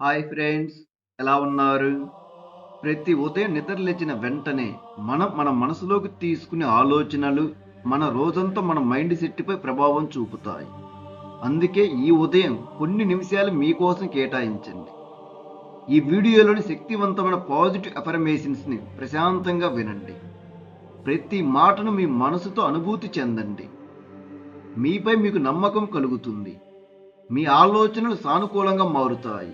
Hi friends, ఎలా ఉన్నారు? ప్రతి ఉదయం నిద్ర లేచిన వెంటనే మన మనసులోకి తీసుకునే ఆలోచనలు మన రోజంతా మన మైండ్ సెట్‌పై ప్రభావం చూపుతాయి. అందుకే ఈ ఉదయం కొన్ని నిమిషాలు మీకోసం కేటాయించండి. ఈ వీడియోలోని శక్తివంతమైన పాజిటివ్ అఫర్మేషన్స్‌ని ప్రశాంతంగా వినండి. ప్రతి మాటను మీ మనసుతో అనుభూతి చెందండి. మీపై మీకు నమ్మకం కలుగుతుంది. మీ ఆలోచనలు సానుకూలంగా మారుతాయి.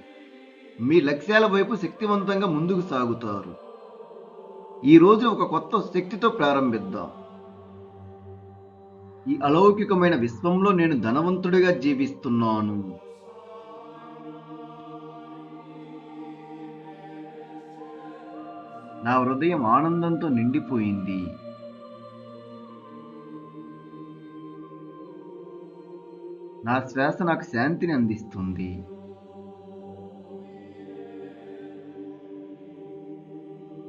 మీ లక్ష్యాల వైపు శక్తివంతంగా ముందుకు సాగుతారు. ఈ రోజు ఒక కొత్త శక్తితో ప్రారంభిద్దాం. ఈ అలౌకికమైన విశ్వంలో నేను ధనవంతుడిగా జీవిస్తున్నాను. నా హృదయం ఆనందంతో నిండిపోయింది. నా శ్వాస నాకు శాంతిని అందిస్తుంది.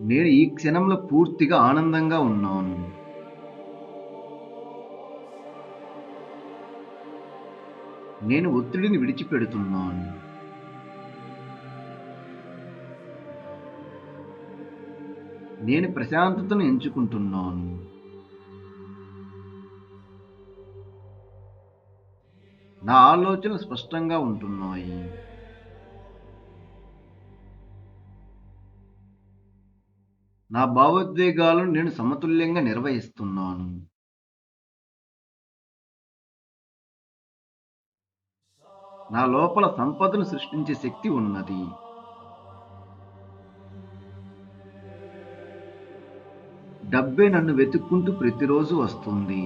నేను ఈ క్షణంలో పూర్తిగా ఆనందంగా ఉన్నాను. నేను ఒత్తిడిని విడిచిపెడుతున్నాను. నేను ప్రశాంతతను ఎంచుకుంటున్నాను. నా ఆలోచనలు స్పష్టంగా ఉంటున్నాయి. నా భావోద్వేగాలను నేను సమతుల్యంగా నిర్వహిస్తున్నాను. నా లోపల సంపదను సృష్టించే శక్తి ఉన్నది. డబ్బే నన్ను వెతుక్కుంటూ ప్రతిరోజు వస్తుంది.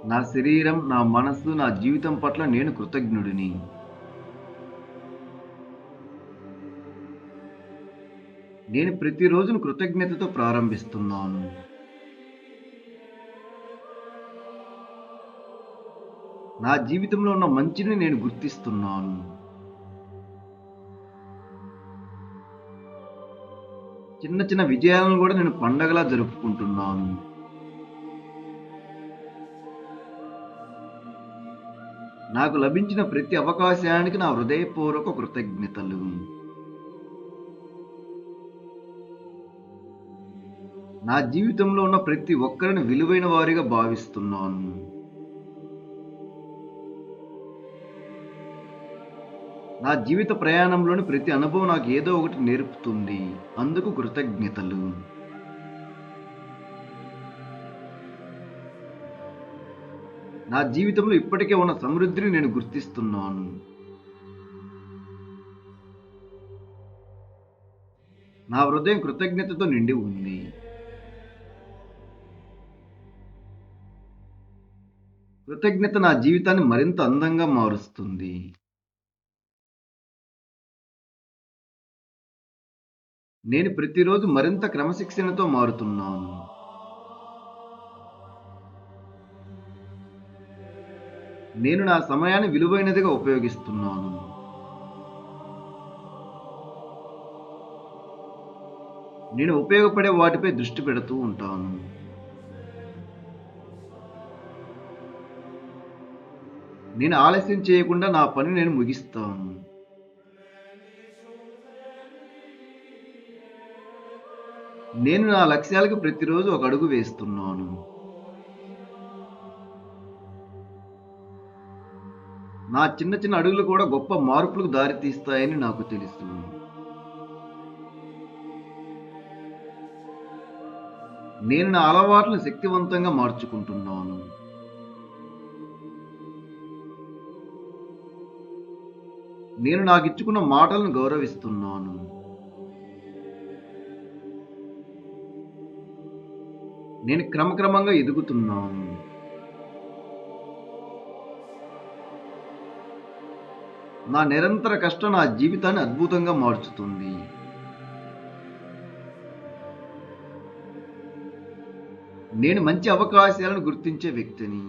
నా శరీరం, నా మనస్సు, నా జీవితం పట్ల నేను కృతజ్ఞుడిని. నేను ప్రతి రోజును కృతజ్ఞతతో ప్రారంభిస్తున్నాను. నా జీవితంలో ఉన్న మంచిని నేను గుర్తిస్తున్నాను. చిన్న చిన్న విజయాలను కూడా నేను పండగలా జరుపుకుంటున్నాను. నాకు లభించిన ప్రతి అవకాశానికి నా హృదయపూర్వక కృతజ్ఞతలు. నా జీవితంలో ఉన్న ప్రతి ఒక్కరిని విలువైన వారిగా భావిస్తున్నాను. నా జీవిత ప్రయాణంలోని ప్రతి అనుభవం నాకు ఏదో ఒకటి నేర్పుతుంది. అందుకు కృతజ్ఞతలు. నా జీవితంలో ఇప్పటికే ఉన్న సమృద్ధిని నేను గుర్తిస్తున్నాను. నా హృదయం కృతజ్ఞతతో నిండి ఉంది. కృతజ్ఞత నా జీవితాన్ని మరింత అందంగా మారుస్తుంది. నేను ప్రతిరోజు మరింత క్రమశిక్షణతో మారుతున్నాను. నేను నా సమయాన్ని విలువైనదిగా ఉపయోగిస్తున్నాను. నేను ఉపయోగపడే వాటిపై దృష్టి పెడుతూ ఉంటాను. నేను ఆలస్యం చేయకుండా నా పని నేను ముగిస్తాను. నేను నా లక్ష్యాలకు ప్రతిరోజు ఒక అడుగు వేస్తున్నాను. నా చిన్న చిన్న అడుగులు కూడా గొప్ప మార్పులకు దారితీస్తాయని నాకు తెలుసు. నేను నా అలవాట్లను శక్తివంతంగా మార్చుకుంటున్నాను. నేను నాకిచ్చుకున్న మాటలను గౌరవిస్తున్నాను. నేను క్రమక్రమంగా ఎదుగుతున్నాను. నా నిరంతర కష్టం నా జీవితాన్ని అద్భుతంగా మార్చుతుంది. నేను మంచి అవకాశాలను గుర్తించే వ్యక్తిని.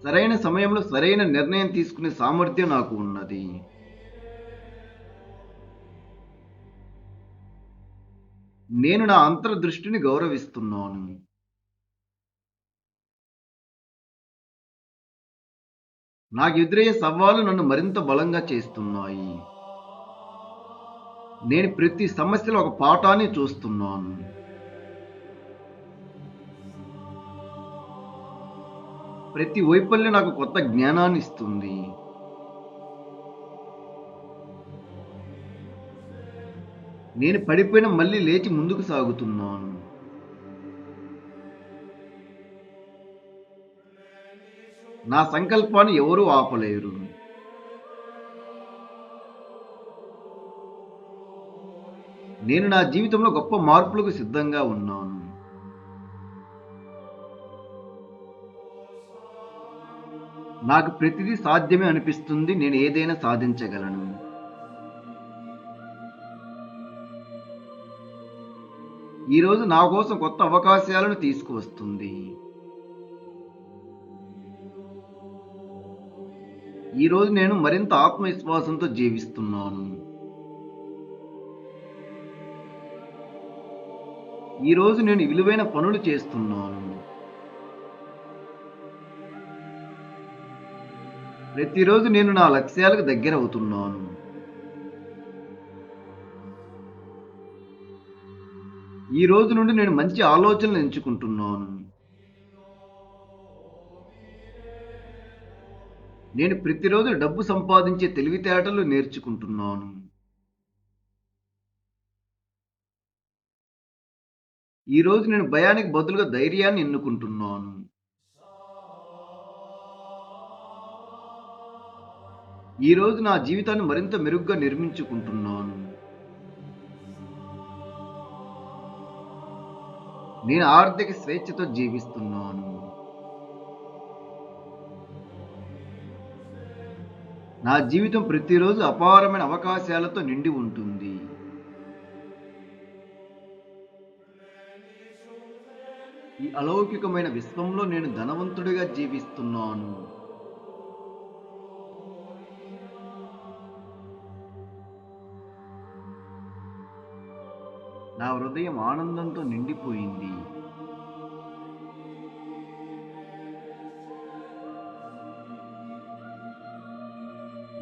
సరైన సమయంలో సరైన నిర్ణయం తీసుకునే సామర్థ్యం నాకు ఉన్నది. నేను నా అంతర్దృష్టిని గౌరవిస్తున్నాను. నాకు ఎదురయ్యే సవాళ్లు నన్ను మరింత బలంగా చేస్తున్నాయి. నేను ప్రతి సమస్యలో ఒక పాఠాన్ని చూస్తున్నాను. ప్రతి వైఫల్యం నాకు కొత్త జ్ఞానాన్ని ఇస్తుంది. నేను పడిపోయిన మళ్ళీ లేచి ముందుకు సాగుతున్నాను. నా సంకల్పాన్ని ఎవరూ ఆపలేరు. నేను నా జీవితంలో గొప్ప మార్పులకు సిద్ధంగా ఉన్నాను. నాకు ప్రతిదీ సాధ్యమే అనిపిస్తుంది. నేను ఏదైనా సాధించగలను. ఈరోజు నా కోసం కొత్త అవకాశాలను తీసుకువస్తుంది. ఈరోజు నేను మరింత ఆత్మవిశ్వాసంతో జీవిస్తున్నాను. ఈరోజు నేను విలువైన పనులు చేస్తున్నాను. ప్రతిరోజు నేను నా లక్ష్యాలకు దగ్గరవుతున్నాను. ఈ రోజు నుండి నేను మంచి ఆలోచనలు ఎంచుకుంటున్నాను. నేను ప్రతిరోజు డబ్బు సంపాదించే తెలివితేటలు నేర్చుకుంటున్నాను. ఈ రోజు నేను భయానికి బదులుగా ధైర్యాన్ని ఎన్నుకుంటున్నాను. ఈ రోజు నా జీవితాన్ని మరింత మెరుగ్గా నిర్మించుకుంటున్నాను. నేను ఆర్థిక స్వేచ్ఛతో జీవిస్తున్నాను. నా జీవితం ప్రతిరోజు అపారమైన అవకాశాలతో నిండి ఉంటుంది. ఈ అలౌకికమైన విశ్వంలో నేను ధనవంతుడిగా జీవిస్తున్నాను. నా హృదయం ఆనందంతో నిండిపోయింది.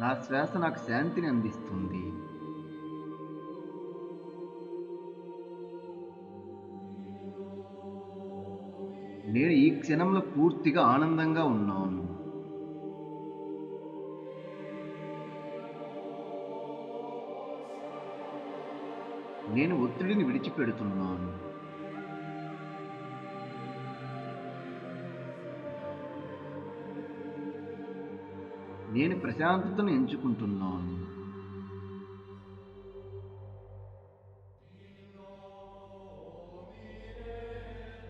నా శ్వాస నాకు శాంతిని అందిస్తుంది. నేను ఈ క్షణంలో పూర్తిగా ఆనందంగా ఉన్నాను. నేను ఒత్తిడిని విడిచిపెడుతున్నాను. నేను ప్రశాంతతను ఎంచుకుంటున్నాను.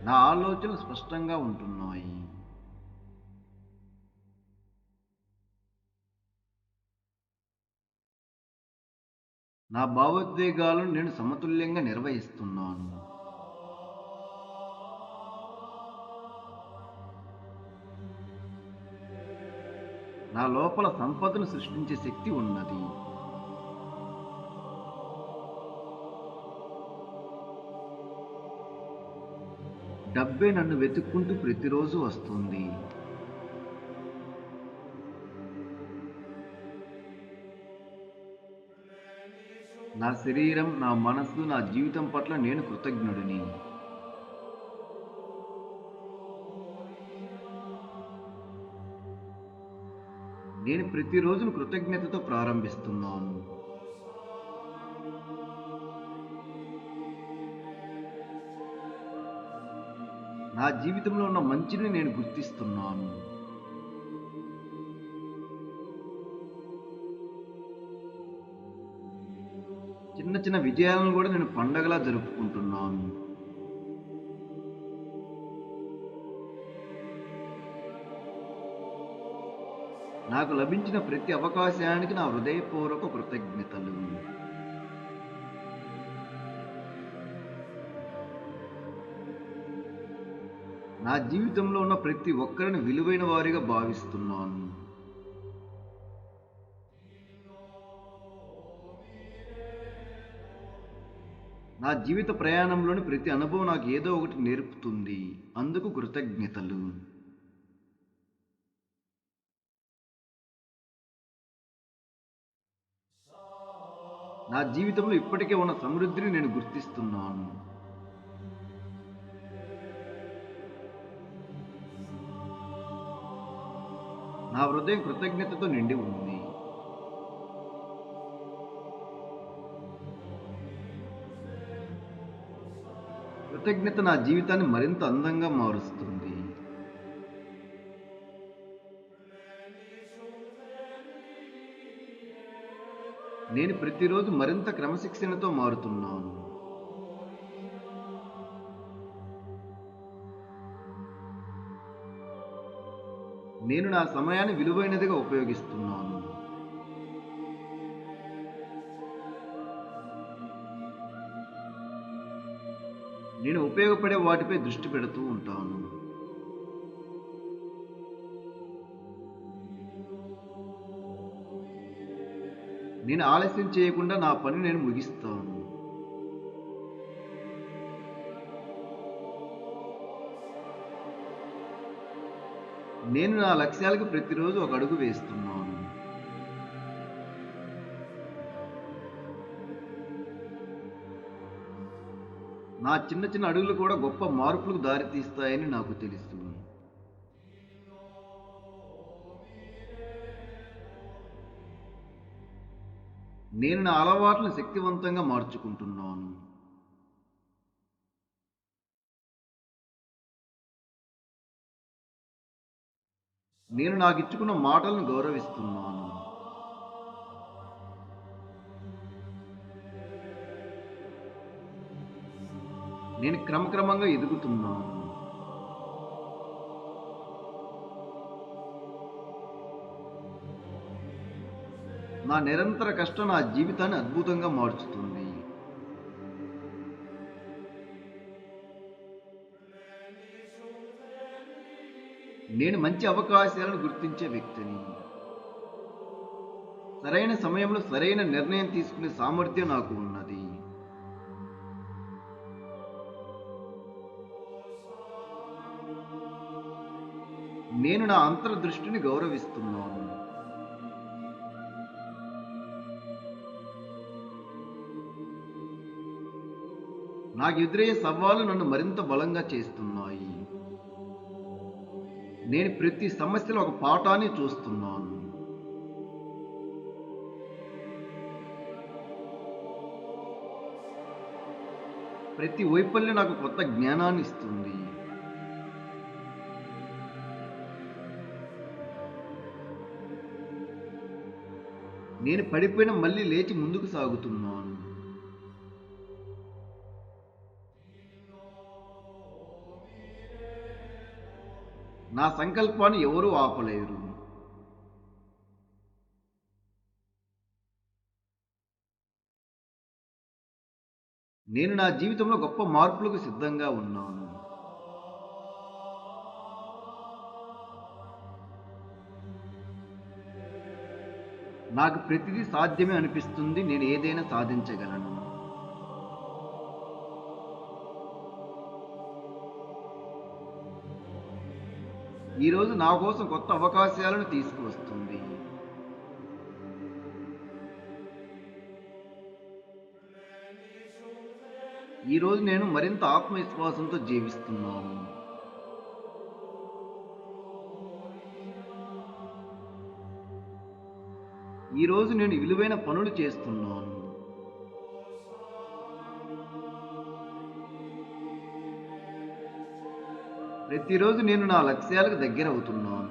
నా ఆలోచనలు స్పష్టంగా ఉంటున్నాయి. నా భావోద్వేగాలను నేను సమతుల్యంగా నిర్వహిస్తున్నాను. నా లోపల సంపదను సృష్టించే శక్తి ఉన్నది. డబ్బే నన్ను వెతుక్కుంటూ ప్రతిరోజు వస్తుంది. నా శరీరం, నా మనసు, నా జీవితం పట్ల నేను కృతజ్ఞుడిని. నేను ప్రతిరోజును కృతజ్ఞతతో ప్రారంభిస్తున్నాను. నా జీవితంలో ఉన్న మంచిని నేను గుర్తిస్తున్నాను. చిన్న చిన్న విజయాలను కూడా నేను పండగలా జరుపుకుంటున్నాను. నాకు లభించిన ప్రతి అవకాశానికి నా హృదయపూర్వక కృతజ్ఞతలు. నా జీవితంలో ఉన్న ప్రతి ఒక్కరిని విలువైన వారిగా భావిస్తున్నాను. నా జీవిత ప్రయాణంలోని ప్రతి అనుభవం నాకు ఏదో ఒకటి నేర్పుతుంది. అందుకు కృతజ్ఞతలు. నా జీవితంలో ఇప్పటికే ఉన్న సమృద్ధిని నేను గుర్తిస్తున్నాను. నా హృదయం కృతజ్ఞతతో నిండి ఉంది. కృతజ్ఞత నా జీవితాన్ని మరింత అందంగా మారుస్తుంది. నేను ప్రతిరోజు మరింత క్రమశిక్షణతో మారుతున్నాను. నేను నా సమయాన్ని విలువైనదిగా ఉపయోగిస్తున్నాను. నేను ఉపయోగపడే వాటిపై దృష్టి పెడుతూ ఉంటాను. నేను ఆలస్యం చేయకుండా నా పని నేను ముగిస్తాను. నేను నా లక్ష్యాలకు ప్రతిరోజు ఒక అడుగు వేస్తున్నాను. నా చిన్న చిన్న అడుగులు కూడా గొప్ప మార్పులకు దారితీస్తాయని నాకు తెలుసు. నేను నా అలవాట్లను శక్తివంతంగా మార్చుకుంటున్నాను. నేను నాకిచ్చుకున్న మాటలను గౌరవిస్తున్నాను. నేను క్రమక్రమంగా ఎదుగుతున్నాను. నా నిరంతర కష్టం నా జీవితాన్ని అద్భుతంగా మార్చుతుంది. నేను మంచి అవకాశాలను గుర్తించే వ్యక్తిని. సరైన సమయంలో సరైన నిర్ణయం తీసుకునే సామర్థ్యం నాకు ఉన్నది. నేను నా అంతర్దృష్టిని గౌరవిస్తున్నాను. నాకు ఎదురయ్యే సవాళ్లు నన్ను మరింత బలంగా చేస్తున్నాయి. నేను ప్రతి సమస్యలో ఒక పాఠాన్ని చూస్తున్నాను. ప్రతి వైఫల్యం నాకు కొత్త జ్ఞానాన్ని ఇస్తుంది. నేను పడిపోయిన మళ్ళీ లేచి ముందుకు సాగుతున్నాను. నా సంకల్పాన్ని ఎవరూ ఆపలేరు. నేను నా జీవితంలో గొప్ప మార్పులకు సిద్ధంగా ఉన్నాను. నాకు ప్రతిదీ సాధ్యమే అనిపిస్తుంది. నేను ఏదైనా సాధించగలను. ఈరోజు నా కోసం కొత్త అవకాశాలను తీసుకువస్తుంది. ఈరోజు నేను మరింత ఆత్మవిశ్వాసంతో జీవిస్తున్నాను. ఈరోజు నేను విలువైన పనులు చేస్తున్నాను. ప్రతిరోజు నేను నా లక్ష్యాలకు దగ్గర అవుతున్నాను.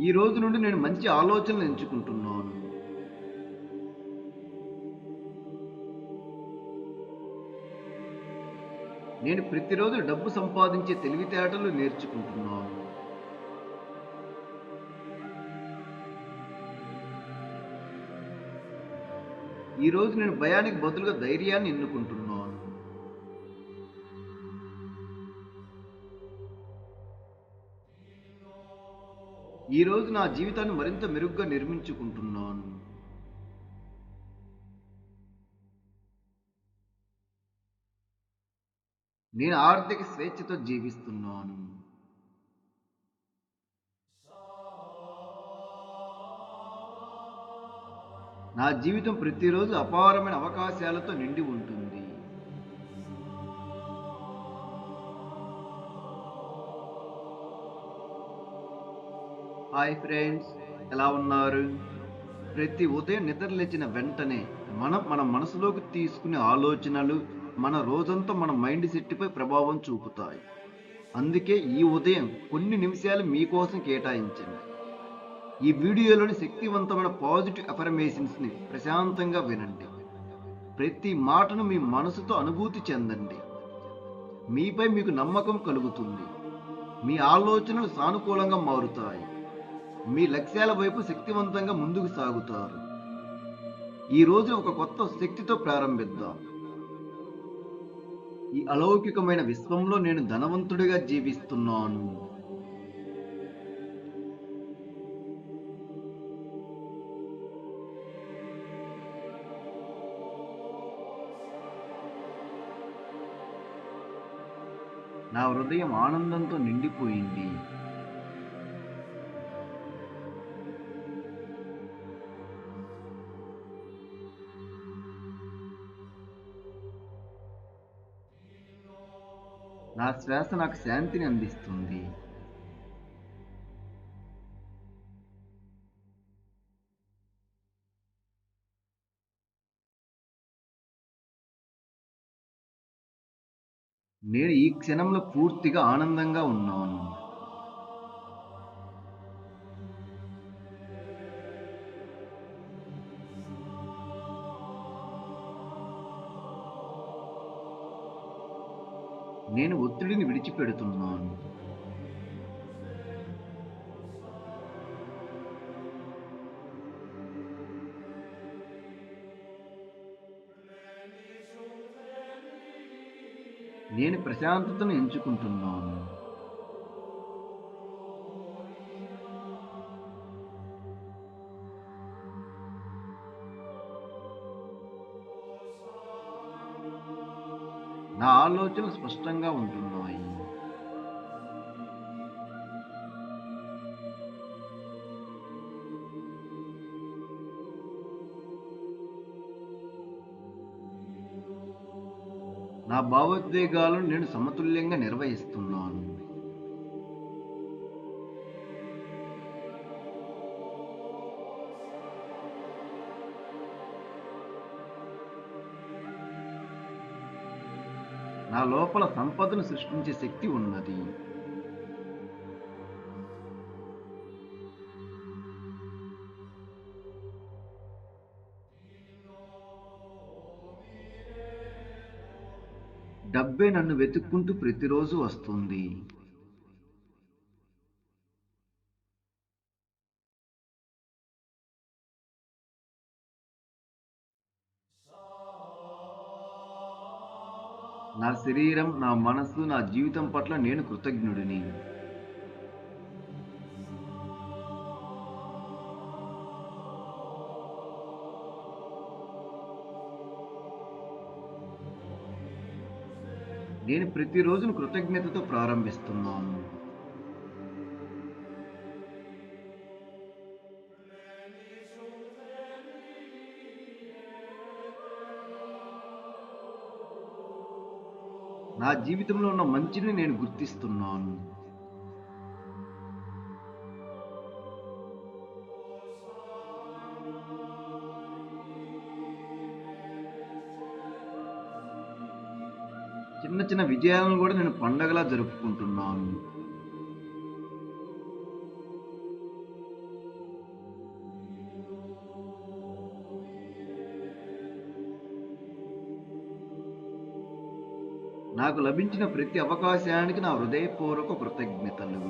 ఈ రోజు నుండి నేను మంచి ఆలోచనలు ఎంచుకుంటున్నాను. నేను ప్రతిరోజు డబ్బు సంపాదించే తెలివితేటలు నేర్చుకుంటున్నాను. ఈ రోజు నేను భయానికి బదులుగా ధైర్యాన్ని ఎన్నుకుంటున్నాను. ఈ రోజు నా జీవితాన్ని మరింత మెరుగ్గా నిర్మించుకుంటున్నాను. నేను ఆర్థిక స్వేచ్ఛతో జీవిస్తున్నాను. నా జీవితం ప్రతిరోజు అపారమైన అవకాశాలతో నిండి ఉంటుంది. హాయ్ ఫ్రెండ్స్, ఎలా ఉన్నారు? ప్రతి ఉదయం నిద్ర లేచిన వెంటనే మన మనసులోకి తీసుకునే ఆలోచనలు మన రోజంతా మన మైండ్ సెట్‌పై ప్రభావం చూపుతాయి. అందుకే ఈ ఉదయం కొన్ని నిమిషాలు మీకోసం కేటాయించండి. ఈ వీడియోలోని శక్తివంతమైన పాజిటివ్ అఫర్మేషన్స్‌ని ప్రశాంతంగా వినండి. ప్రతి మాటను మీ మనసుతో అనుభూతి చెందండి. మీపై మీకు నమ్మకం కలుగుతుంది. మీ ఆలోచనలు సానుకూలంగా మారుతాయి. మీ లక్ష్యాల వైపు శక్తివంతంగా ముందుకు సాగుతారు. ఈ రోజు ఒక కొత్త శక్తితో ప్రారంభిద్దాం. ఈ అలౌకికమైన విశ్వంలో నేను ధనవంతుడిగా జీవిస్తున్నాను. నా హృదయం ఆనందంతో నిండిపోయింది. నా శ్వాస నాకు శాంతిని అందిస్తుంది. నేను ఈ క్షణంలో పూర్తిగా ఆనందంగా ఉన్నాను. నేను ఒత్తిడిని విడిచిపెడుతున్నాను. నేను ప్రశాంతతను ఎంచుకుంటున్నాను. నా ఆలోచనలు స్పష్టంగా ఉంటున్నాయి. నా భావోద్వేగాలను నేను సమతుల్యంగా నిర్వహిస్తున్నాను. నా లోపల సంపదను సృష్టించే శక్తి ఉన్నది. డబ్బే నన్ను వెతుక్కుంటూ ప్రతిరోజు వస్తుంది. నా శరీరం, నా మనసు, నా జీవితం పట్ల నేను కృతజ్ఞుడిని. నేను ప్రతి రోజును కృతజ్ఞతతో ప్రారంభిస్తున్నాను. నా జీవితంలో ఉన్న మంచిని నేను గుర్తిస్తున్నాను. చిన్న చిన్న విజయాలను కూడా నేను పండగలా జరుపుకుంటున్నాను. నాకు లభించిన ప్రతి అవకాశానికి నా హృదయపూర్వక కృతజ్ఞతలు.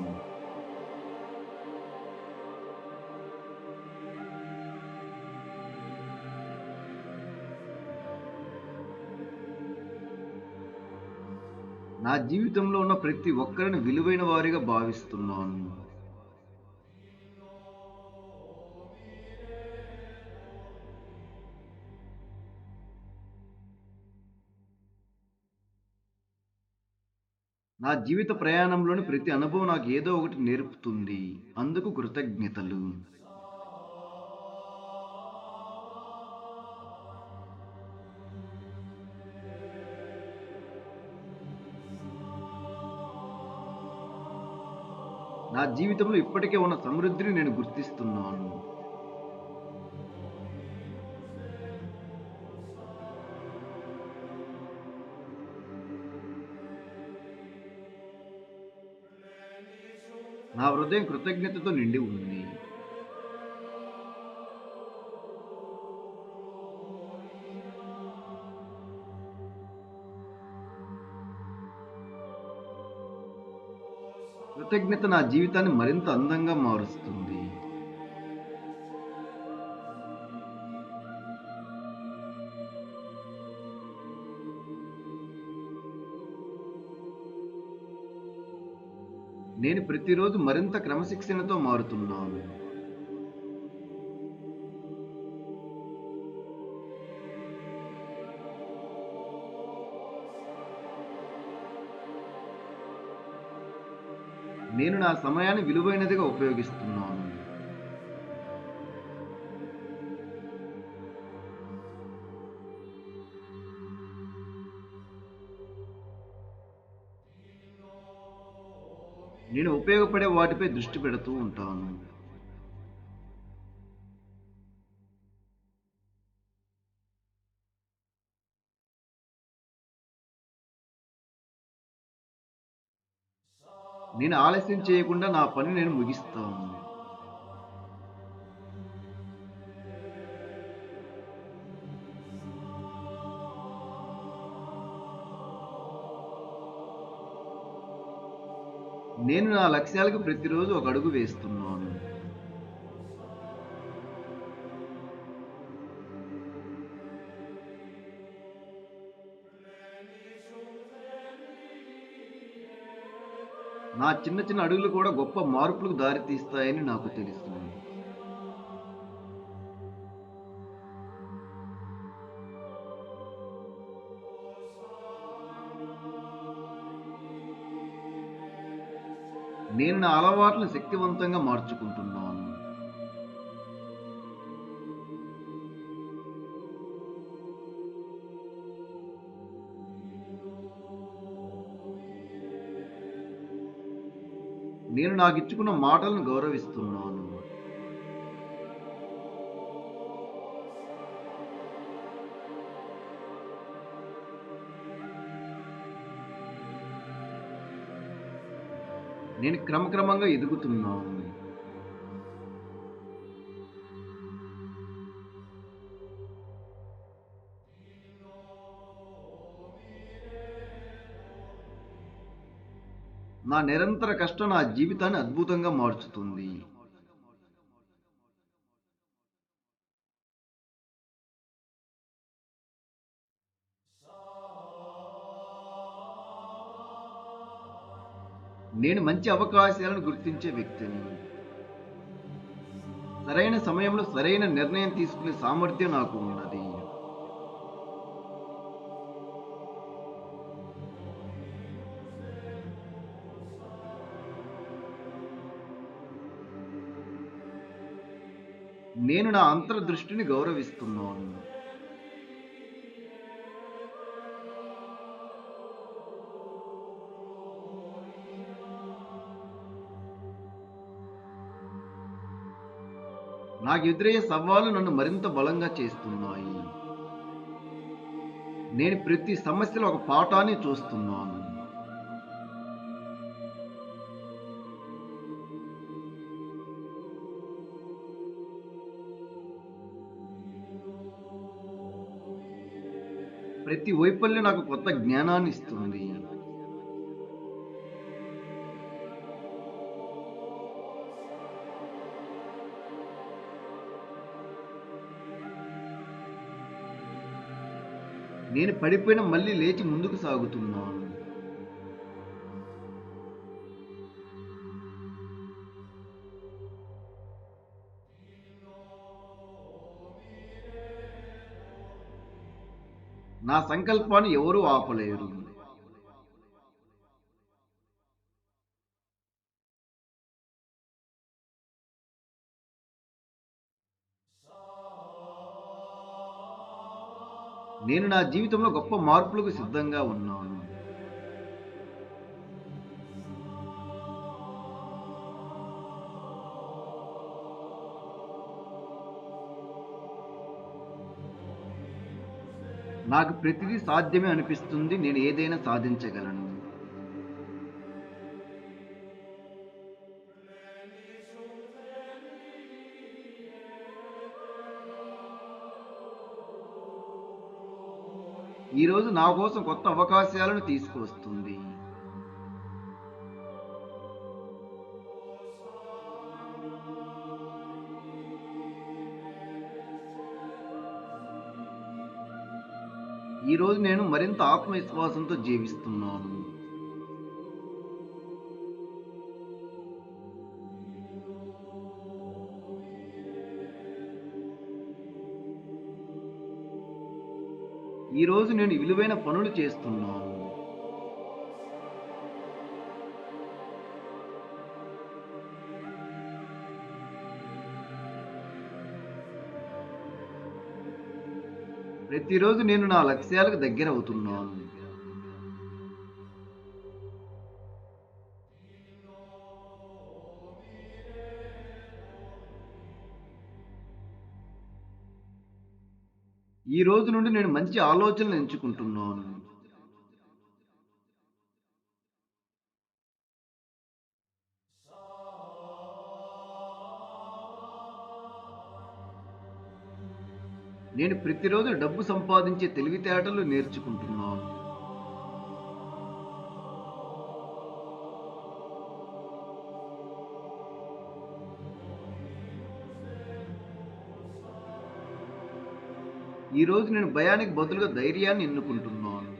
నా జీవితంలో ఉన్న ప్రతి ఒక్కరిని విలువైన వారిగా భావిస్తున్నాను. నా జీవిత ప్రయాణంలోని ప్రతి అనుభవం నాకు ఏదో ఒకటి నేర్పుతుంది. అందుకు కృతజ్ఞతలు. నా జీవితంలో ఇప్పటికే ఉన్న సమృద్ధిని నేను గుర్తిస్తున్నాను. నా హృదయం కృతజ్ఞతతో నిండి ఉంది. కృతజ్ఞత నా జీవితాన్ని మరింత అందంగా మారుస్తుంది. నేను ప్రతిరోజు మరింత క్రమశిక్షణతో మారుతున్నాను. నేను నా సమయాన్ని విలువైనదిగా ఉపయోగిస్తున్నాను. నేను ఉపయోగపడే వాటిపై దృష్టి పెడుతూ ఉంటాను. నేను ఆలస్యం చేయకుండా నా పని నేను ముగిస్తాను. నేను నా లక్ష్యాలకు ప్రతిరోజు ఒక అడుగు వేస్తున్నాను. నా చిన్న చిన్న అడుగులు కూడా గొప్ప మార్పులకు దారితీస్తాయని నాకు తెలుసు. నేను నా అలవాట్లను శక్తివంతంగా మార్చుకుంటున్నాను. నేను నాకిచ్చుకున్న మాటలను గౌరవిస్తున్నాను. నేను క్రమక్రమంగా ఎదుగుతున్నాను. నా నిరంతర కష్టం నా జీవితాన్ని అద్భుతంగా మార్చుతుంది. నేను మంచి అవకాశాలను గుర్తించే వ్యక్తిని. సరైన సమయంలో సరైన నిర్ణయం తీసుకునే సామర్థ్యం నాకు ఉన్నది. నేను నా అంతర్దృష్టిని గౌరవిస్తున్నాను. నాకు ఎదురయ్యే సవాళ్లు నన్ను మరింత బలంగా చేస్తున్నాయి. నేను ప్రతి సమస్యలో ఒక పాఠాన్ని చూస్తున్నాను. ప్రతి వైఫల్యం నాకు కొత్త జ్ఞానాన్ని ఇస్తుంది. నేను పడిపోయిన మళ్ళీ లేచి ముందుకు సాగుతున్నాను. నా సంకల్పాన్ని ఎవరూ ఆపలేరు. నేను నా జీవితంలో గొప్ప మార్పులకు సిద్ధంగా ఉన్నాను. నాకు ప్రతిదీ సాధ్యమే అనిపిస్తుంది. నేను ఏదైనా సాధించగలను. ఈరోజు నా కోసం కొత్త అవకాశాలను తీసుకువస్తుంది. ఈరోజు నేను మరింత ఆత్మవిశ్వాసంతో జీవిస్తున్నాను. ఈరోజు నేను విలువైన పనులు చేస్తున్నాను. ప్రతిరోజు నేను నా లక్ష్యాలకు దగ్గరవుతున్నాను. ఈ రోజు నుండి నేను మంచి ఆలోచనలు ఎంచుకుంటున్నాను. నేను ప్రతిరోజు డబ్బు సంపాదించే తెలివితేటలు నేర్చుకుంటున్నాను. ఈ రోజు నేను భయానికి బదులుగా ధైర్యాన్ని ఎన్నుకుంటున్నాను.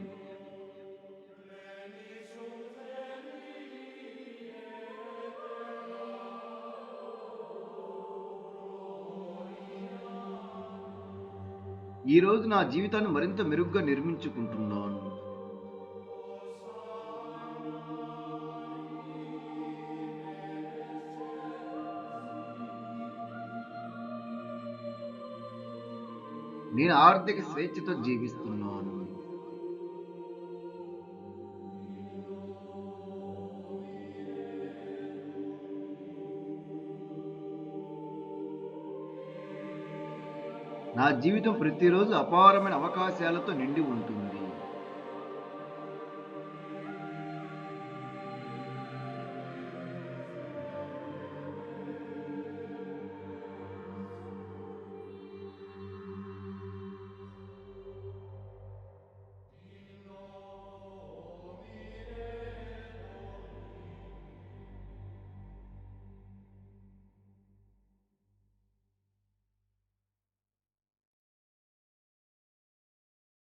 ఈ రోజు నా జీవితాన్ని మరింత మెరుగ్గా నిర్మించుకుంటున్నాను. నేను ఆర్థిక స్వేచ్ఛతో జీవిస్తున్నాను. నా జీవితం ప్రతిరోజు అపారమైన అవకాశాలతో నిండి ఉంటుంది.